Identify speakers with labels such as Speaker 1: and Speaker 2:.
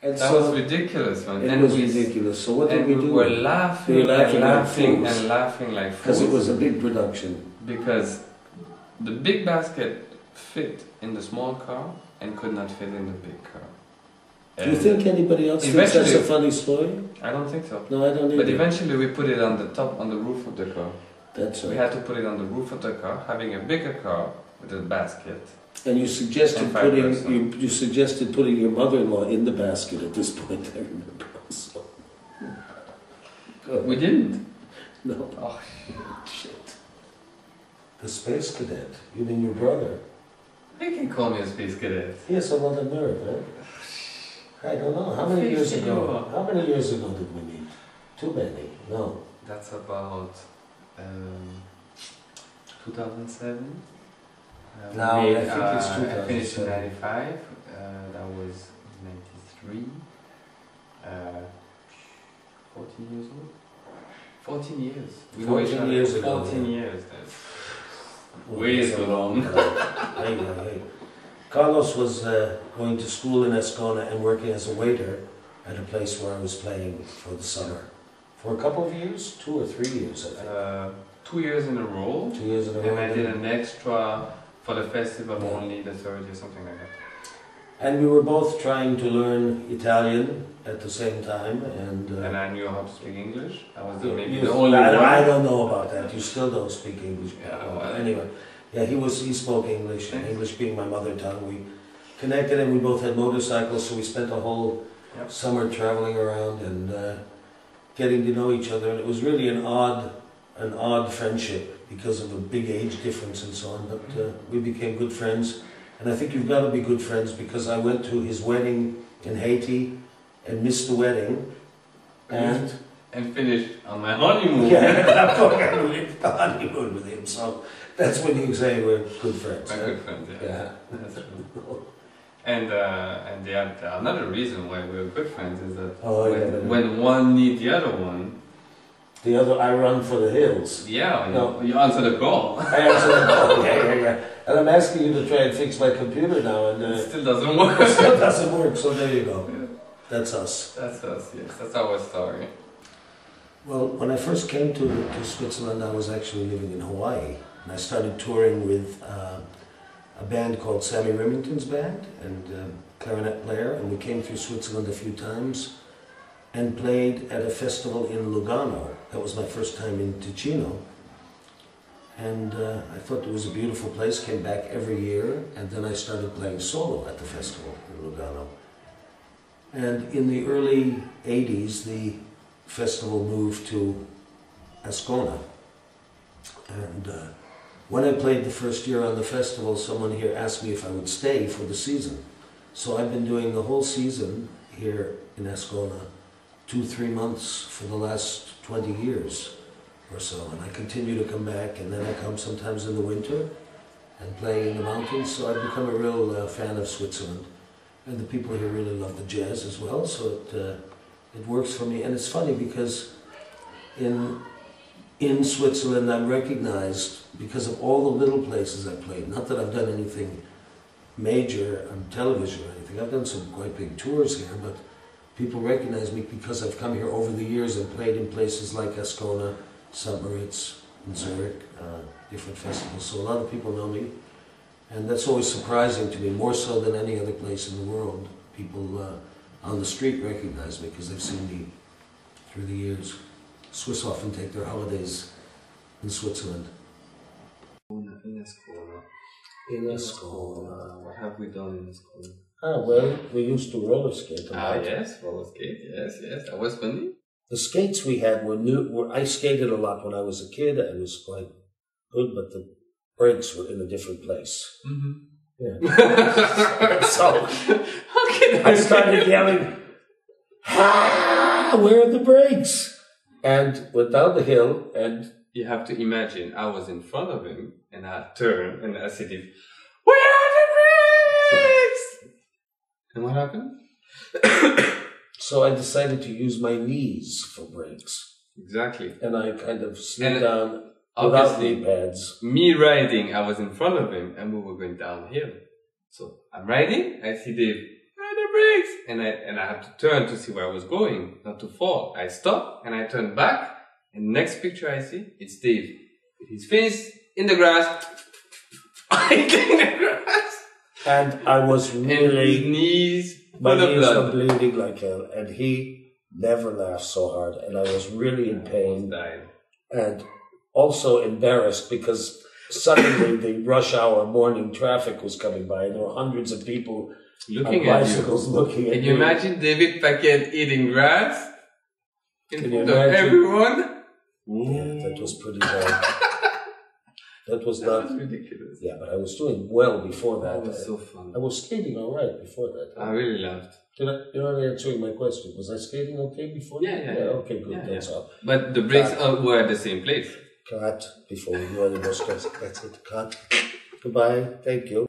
Speaker 1: And
Speaker 2: that
Speaker 1: so
Speaker 2: was ridiculous, man.
Speaker 1: It was ridiculous. So what did we do?
Speaker 2: We were laughing,
Speaker 1: we were laughing
Speaker 2: and laughing like fools.
Speaker 1: Because it was a big production.
Speaker 2: Because the big basket fit in the small car and could not fit in the big car.
Speaker 1: Do you think anybody else thinks that's a funny story?
Speaker 2: I don't think so.
Speaker 1: No, I don't either.
Speaker 2: But eventually we put it on the top, on the roof of the car.
Speaker 1: That's right.
Speaker 2: We had to put it on the roof of the car, having a bigger car with a basket.
Speaker 1: And you suggested putting your mother-in-law in the basket at this point. I remember. So.
Speaker 2: We didn't.
Speaker 1: No.
Speaker 2: Oh
Speaker 1: shit. The space cadet. You mean your brother?
Speaker 2: You can call me a space cadet.
Speaker 1: He has a lot of nerve, right? I don't know. How many years ago? How many years ago did we meet? Too many. No.
Speaker 2: That's about 2007.
Speaker 1: No, I think it's 2007.
Speaker 2: I finished in 95. That was 93. 14 years old. 14 years.
Speaker 1: 14 years ago.
Speaker 2: 14 years. That's way too long.
Speaker 1: Hey. Carlos was going to school in Ascona and working as a waiter at a place where I was playing for the summer. For a couple of years? 2 or 3 years, I think.
Speaker 2: 2 years in a row.
Speaker 1: 2 years in a row.
Speaker 2: And I did an extra for the festival only the third year, something like that.
Speaker 1: And we were both trying to learn Italian at the same time. And
Speaker 2: I knew how to speak English. I was maybe
Speaker 1: the
Speaker 2: only one.
Speaker 1: I don't know about that. You still don't speak English.
Speaker 2: Yeah, well,
Speaker 1: anyway. Yeah, he spoke English, and English being my mother tongue. We connected and we both had motorcycles, so we spent a whole summer traveling around and getting to know each other. And it was really an odd friendship because of a big age difference and so on, but we became good friends. And I think you've got to be good friends because I went to his wedding in Haiti and missed the wedding. And
Speaker 2: finished on my honeymoon.
Speaker 1: Yeah, I'm going on the honeymoon with him, so that's when you say we're good friends.
Speaker 2: We're good friends,
Speaker 1: yeah.
Speaker 2: That's true. And another reason why we're good friends is that when one needs the other one,
Speaker 1: I run for the hills.
Speaker 2: Yeah, you answer the call.
Speaker 1: I answer the call, yeah. And I'm asking you to try and fix my computer now, and
Speaker 2: it still doesn't work.
Speaker 1: It still doesn't work, so there you go. Yeah. That's us.
Speaker 2: That's us, yes. That's our story.
Speaker 1: Well, when I first came to Switzerland, I was actually living in Hawaii. And I started touring with a band called Sammy Remington's band and clarinet player. And we came through Switzerland a few times and played at a festival in Lugano. That was my first time in Ticino. And I thought it was a beautiful place, came back every year. And then I started playing solo at the festival in Lugano. And in the early 80s, the festival moved to Ascona. And when I played the first year on the festival, someone here asked me if I would stay for the season. So I've been doing the whole season here in Ascona, 2-3 months for the last 20 years or so. And I continue to come back, and then I come sometimes in the winter and play in the mountains. So I've become a real fan of Switzerland. And the people here really love the jazz as well, so it works for me. And it's funny because in Switzerland I'm recognized because of all the little places I've played. Not that I've done anything major on television or anything. I've done some quite big tours here, but people recognize me because I've come here over the years and played in places like Ascona, St. Moritz, and Zurich, different festivals. So a lot of people know me. And that's always surprising to me, more so than any other place in the world. People on the street recognize me because they've seen me through the years. Swiss often take their holidays in Switzerland.
Speaker 2: In Ascona.
Speaker 1: In Ascona.
Speaker 2: What have we done in Ascona?
Speaker 1: Well, we used to roller skate a lot.
Speaker 2: Yes, roller skate, yes. That was funny.
Speaker 1: The skates we had were new. I skated a lot when I was a kid. I was quite good, but the brakes were in a different place.
Speaker 2: Mm-hmm.
Speaker 1: Yeah. So I started yelling, "Ah, where are the brakes?" And went down the hill, and
Speaker 2: you have to imagine I was in front of him, and I turned and I said, "Where are the brakes?" And what happened?
Speaker 1: So I decided to use my knees for brakes.
Speaker 2: Exactly.
Speaker 1: And I kind of slid down.
Speaker 2: Obviously,
Speaker 1: knee pads.
Speaker 2: Me riding, I was in front of him, and we were going downhill. So I'm riding, I see Dave, "Where are the brakes! And I had to turn to see where I was going, not to fall. I stopped and I turned back. And next picture I see, it's Dave. With his face in the grass. in the grass.
Speaker 1: And I was
Speaker 2: And his
Speaker 1: really,
Speaker 2: knees
Speaker 1: my
Speaker 2: full of
Speaker 1: knees were
Speaker 2: blood.
Speaker 1: bleeding like hell, and he never laughed so hard, and I was really in pain.
Speaker 2: Died.
Speaker 1: And also embarrassed because suddenly the rush hour morning traffic was coming by, and there were hundreds of people
Speaker 2: Looking
Speaker 1: on
Speaker 2: at
Speaker 1: bicycles
Speaker 2: you.
Speaker 1: looking at
Speaker 2: Can you
Speaker 1: me.
Speaker 2: imagine David Paquette eating grass? In
Speaker 1: Can you
Speaker 2: front of
Speaker 1: imagine?
Speaker 2: everyone?
Speaker 1: Yeah, that was pretty bad. That was
Speaker 2: That
Speaker 1: not.
Speaker 2: was ridiculous.
Speaker 1: Yeah, but I was doing well before that.
Speaker 2: That was so fun.
Speaker 1: I was skating all right before that.
Speaker 2: I really laughed.
Speaker 1: You're not answering my question. Was I skating okay before that?
Speaker 2: Yeah.
Speaker 1: Okay, good.
Speaker 2: Yeah,
Speaker 1: That's all.
Speaker 2: But the brakes were at the same place.
Speaker 1: Cut before we do any more sketches. That's it. Cut. Goodbye. Thank you.